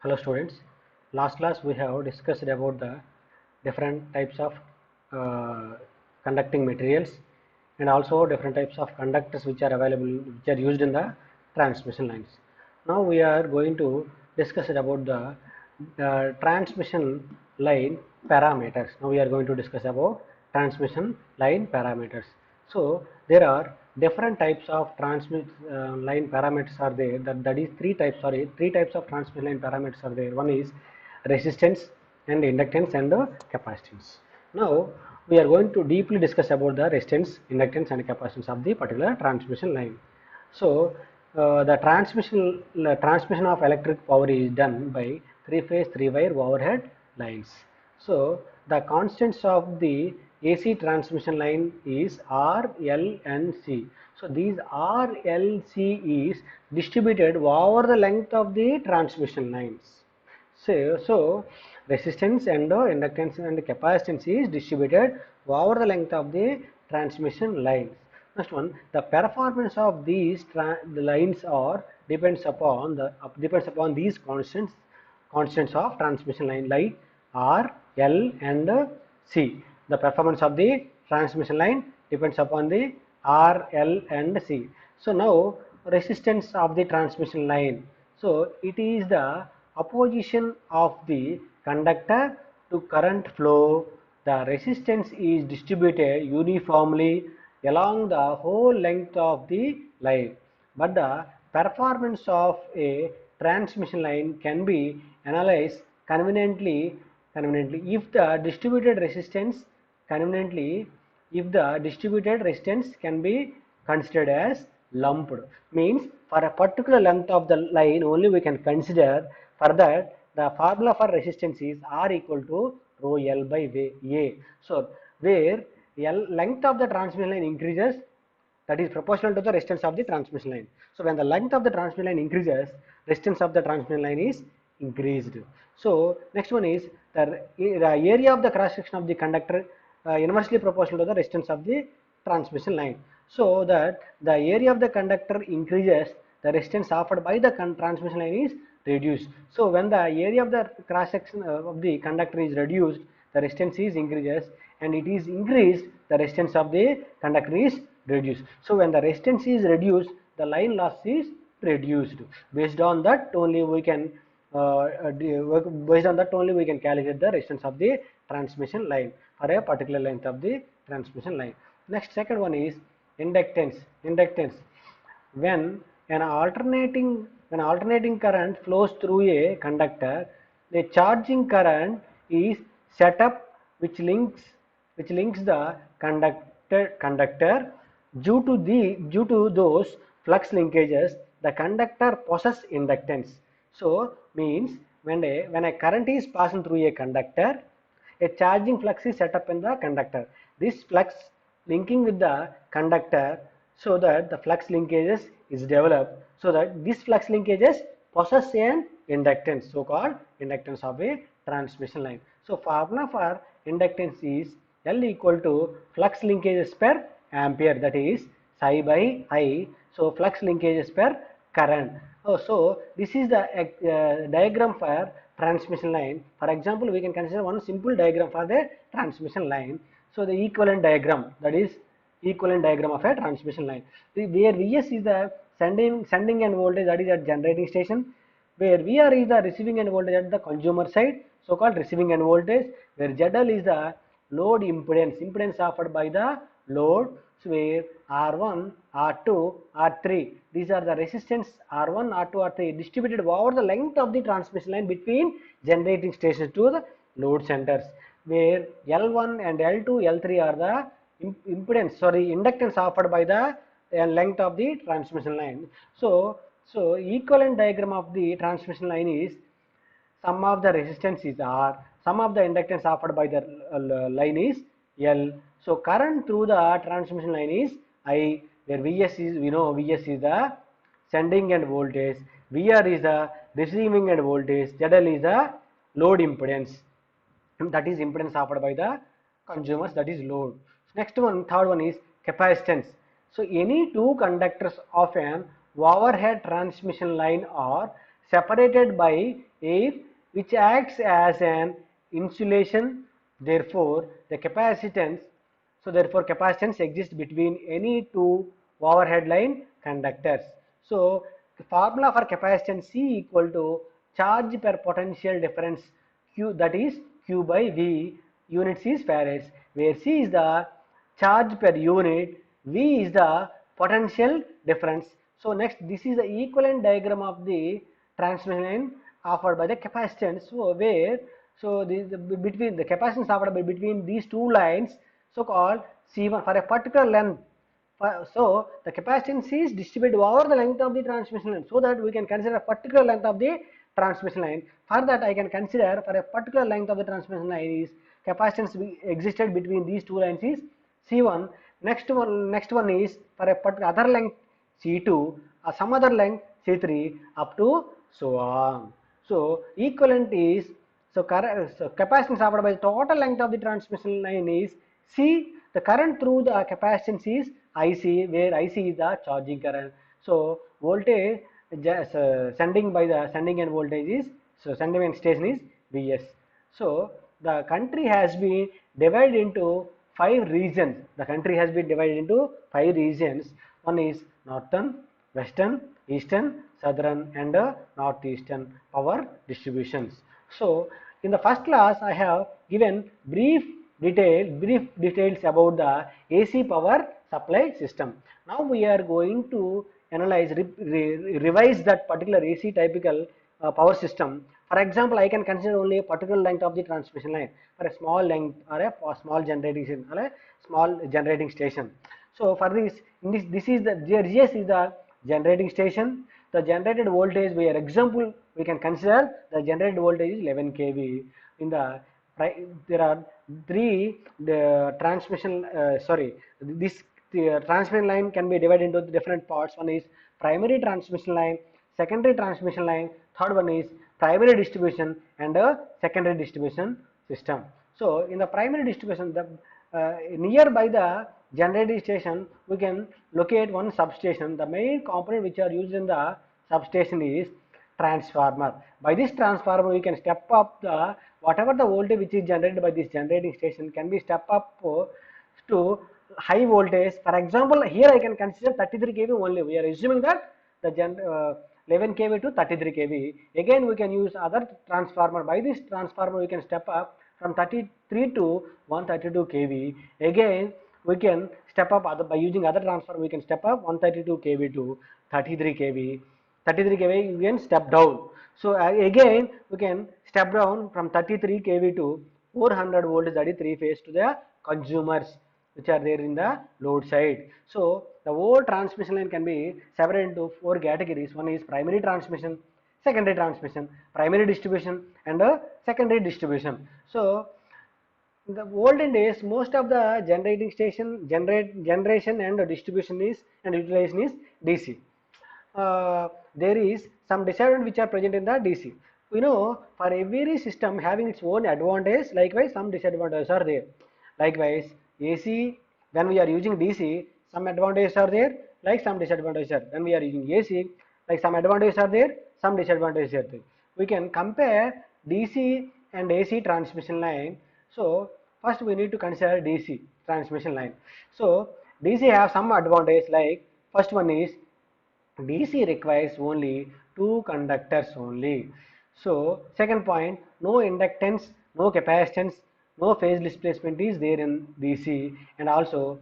Hello students, last class we have discussed about the different types of conducting materials and also different types of conductors which are available, which are used in the transmission lines. Now we are going to discuss about the transmission line parameters. Now we are going to discuss about transmission line parameters. So there are different types of transmit line parameters are there. That is three types of transmission line parameters are there. One is resistance and inductance and capacitance. Now we are going to deeply discuss about the resistance, inductance and capacitance of the particular transmission line. So the transmission of electric power is done by three-phase, three-wire overhead lines. So the constants of the AC transmission line is R, L and C. So these R, L, C is distributed over the length of the transmission lines. So resistance and inductance and capacitance is distributed over the length of the transmission lines. Next one, the performance of these the lines are depends upon these constants of transmission line like R, L and C. The performance of the transmission line depends upon the R, L and C. So now resistance of the transmission line. So it is the opposition of the conductor to current flow. The resistance is distributed uniformly along the whole length of the line, but the performance of a transmission line can be analyzed conveniently if the distributed resistance conveniently if the distributed resistance can be considered as lumped. Means for a particular length of the line only we can consider. For that the formula for resistance is R equal to rho L by A. So where L length of the transmission line increases, that is proportional to the resistance of the transmission line. So when the length of the transmission line increases, resistance of the transmission line is increased. So next one is the area of the cross section of the conductor inversely proportional to the resistance of the transmission line. So that the area of the conductor increases, the resistance offered by the transmission line is reduced. So when the area of the cross section of the conductor is reduced, the resistance is increases, and it is increased, the resistance of the conductor is reduced. So when the resistance is reduced, the line loss is reduced. Based on that only we can calculate the resistance of the transmission line for a particular length of the transmission line. Next, second one is inductance. When an alternating current flows through a conductor, a charging current is set up which links the conductor. Due to those flux linkages, the conductor possesses inductance. So means when a current is passing through a conductor, a charging flux is set up in the conductor. This flux linking with the conductor, so that the flux linkages is developed, so that this flux linkages possess an inductance, so called inductance of a transmission line. So formula for inductance is L equal to flux linkages per ampere, that is psi by I. So flux linkages per current. So this is the diagram for transmission line. For example, we can consider one simple diagram for the transmission line. So the equivalent diagram, that is equivalent diagram of a transmission line, where Vs is the sending end voltage, that is at generating station, where Vr is the receiving end voltage at the consumer side, so called receiving end voltage, where ZL is the load impedance offered by the load, so where R1, R2, R3, these are the resistance R1, R2, R3 distributed over the length of the transmission line between generating stations to the load centers, where L1 and L2, L3 are the inductance offered by the length of the transmission line. So equivalent diagram of the transmission line is sum of the resistance is R, sum of the inductance offered by the line is L. So current through the transmission line is I, where Vs is, we know Vs is the sending end voltage, Vr is the receiving end voltage, ZL is the load impedance, that is impedance offered by the consumers, that is load. Next one, third one is capacitance. So any two conductors of an overhead transmission line are separated by air which acts as an insulation. Therefore, the capacitance therefore capacitance exists between any two overhead line conductors. So the formula for capacitance C equal to charge per potential difference Q, that is Q by V, units is farads, where C is the charge per unit, V is the potential difference. So next, this is the equivalent diagram of the transmission line offered by the capacitance. So where between the capacitance offered by between these two lines, so called C1 for a particular length. So the capacitance is distributed over the length of the transmission line, so that we can consider a particular length of the transmission line. For that, I can consider for a particular length of the transmission line is capacitance existed between these two lines is C1. Next one is for a particular other length C2 or some other length C3 up to so on. So equivalent is so capacitance offered by the total length of the transmission line is C. The current through the capacitance is IC, where IC is the charging current. So voltage sending by the sending end voltage is sending end station is Vs. So the country has been divided into 5 regions. The country has been divided into 5 regions. One is northern, western, eastern, southern, and northeastern power distributions. So in the first class, I have given brief details about the AC power supply system. Now we are going to analyze, revise that particular AC typical power system. For example, I can consider only a particular length of the transmission line for a small length or a small generating station. So for this, this is the GS is the generating station. The generated voltage, by example, we can consider the generated voltage is 11 kV. In the there are this transmission line can be divided into different parts. One is primary transmission line, secondary transmission line, third one is primary distribution and secondary distribution system. So in the primary distribution, the nearby the generating station, we can locate one substation. The main component which are used in the substation is transformer. By this transformer, we can step up the whatever the voltage which is generated by this generating station can be step up to high voltage. For example, here I can consider 33 kV only. We are assuming that the 11 kV to 33 kV. Again, we can use other transformer. By this transformer, we can step up from 33 to 132 kV. Again, we can step up by using other transformer. We can step up 132 kV to 33 kV. 33 kV we can step down. So again we can step down from 33 kV to 400 volts, that is 3 phase, to the consumers which are there in the load side. So the whole transmission line can be separated into 4 categories. One is primary transmission, secondary transmission, primary distribution, and secondary distribution. So in the olden days, most of the generating station generation and distribution is and utilization is DC. There is some disadvantages which are present in the DC. We know for every system having its own advantage, likewise some disadvantages are there. Likewise, AC, when we are using DC, some advantages are there, like some disadvantages are. When we are using AC, like some advantages are there, some disadvantages are there. We can compare DC and AC transmission line. So first we need to consider DC transmission line. So DC have some advantage, like first one is DC requires only 2 conductors only. So second point, no inductance, no capacitance, no phase displacement is there in DC, and also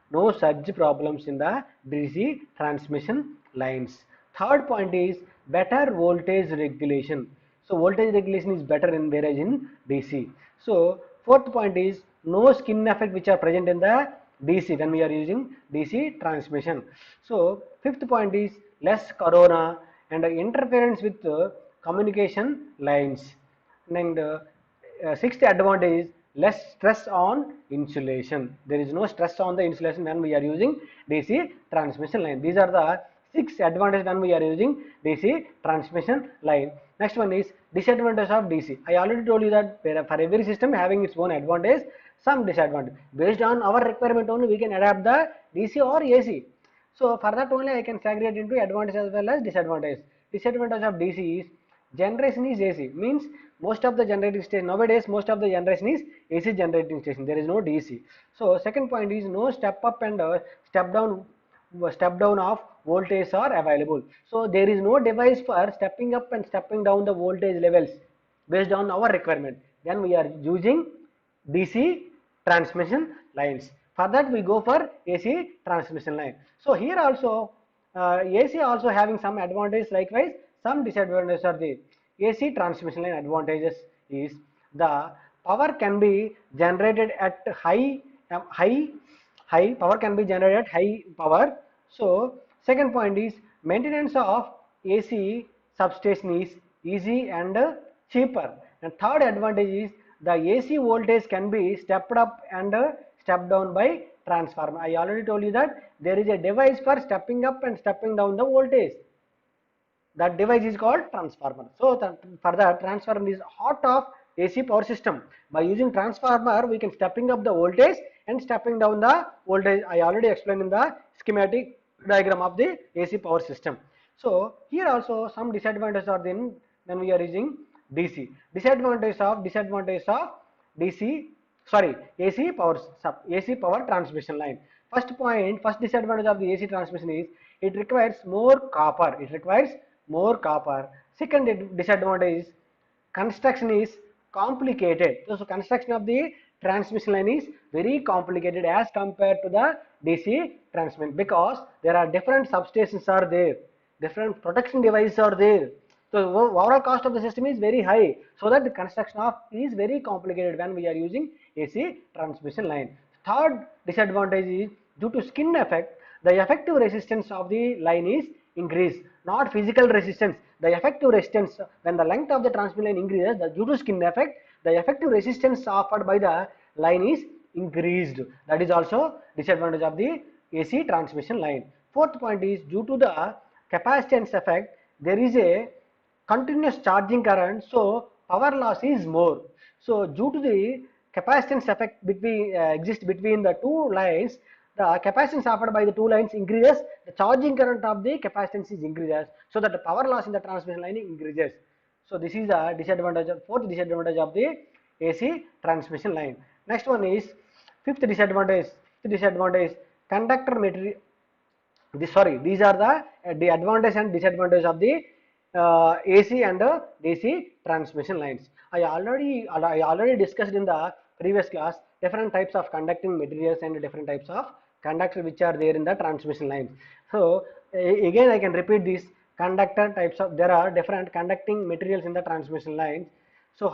no surge problems in the DC transmission lines. Third point is better voltage regulation. So voltage regulation is better in whereas in DC. So fourth point is no skin effect which are present in the DC when we are using DC transmission. So fifth point is less corona and interference with communication lines. And sixth advantage is less stress on insulation. There is no stress on the insulation when we are using DC transmission line. These are the 6 advantages when we are using DC transmission line. Next one is disadvantage of DC. I already told you that for every system having its own advantage, some disadvantage. Based on our requirement only, we can adapt the DC or AC. So for that only I can segregate into advantage as well as disadvantage. Disadvantage of DC is Generation is AC, means most of the generating station nowadays, most of the generation is AC generating station, there is no DC. So second point is no step up and step down step down of voltage are available. So there is no device for stepping up and stepping down the voltage levels based on our requirement. Then we are using DC transmission lines. For that we go for AC transmission line. So here also AC also having some advantages, likewise some disadvantages are there. AC transmission line advantages is the power can be generated at high power can be generated at high power. So second point is maintenance of AC substation is easy and cheaper. And third advantage is the AC voltage can be stepped up and stepped down by transformer. I already told you that there is a device for stepping up and stepping down the voltage. That device is called transformer. So for the transformer is heart of AC power system. By using transformer, we can stepping up the voltage and stepping down the voltage. I already explained in the schematic diagram of the AC power system. So here also some disadvantages are then when we are using DC. Disadvantage of DC, sorry, AC power transmission line. First disadvantage of the AC transmission is it requires more copper. Second disadvantage is construction is complicated. So construction of the transmission line is very complicated as compared to the DC transmission, because there are different substations are there, different protection devices are there. So overall cost of the system is very high. So that the construction of is very complicated when we are using AC transmission line. Third disadvantage is due to skin effect, the effective resistance of the line is increased, not physical resistance. The effective resistance, when the length of the transmission line increases, due to skin effect, the effective resistance offered by the line is increased. That is also disadvantage of the AC transmission line. Fourth point is due to the capacitance effect, there is a continuous charging current, so power loss is more. So due to the capacitance effect exists between the two lines, the capacitance offered by the two lines increases, the charging current of the capacitance is increases, so that the power loss in the transmission line increases. So this is the fourth disadvantage of the AC transmission line. Next one is fifth disadvantage. Conductor material. These are the advantage and disadvantage of the AC and DC transmission lines. I already discussed in the previous class different types of conducting materials and different types of conductors which are there in the transmission lines. So again I can repeat this conductor types of, there are different conducting materials in the transmission lines. So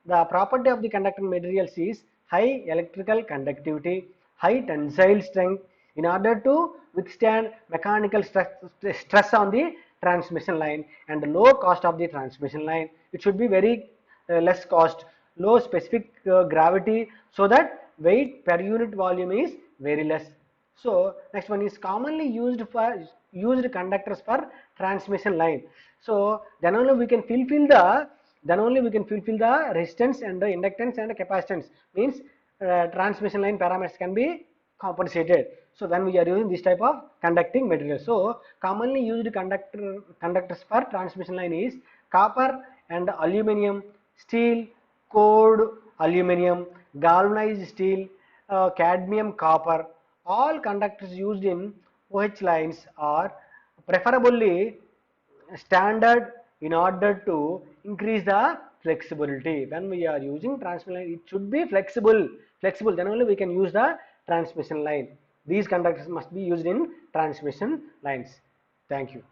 the property of the conducting materials is high electrical conductivity, high tensile strength in order to withstand mechanical stress on the transmission line, and low cost of the transmission line. It should be very less cost, low specific gravity, so that weight per unit volume is very less. So next one is commonly used conductors for transmission line. So then only we can fulfill the resistance and the inductance and the capacitance, means transmission line parameters can be compensated. So when we are using this type of conducting material, so commonly used conductors for transmission line is copper and aluminum, steel, cored aluminum, galvanized steel, cadmium copper. All conductors used in OH lines are preferably standard in order to increase the flexibility. When we are using transmission line, it should be flexible, then only we can use the transmission line. These conductors must be used in transmission lines. Thank you.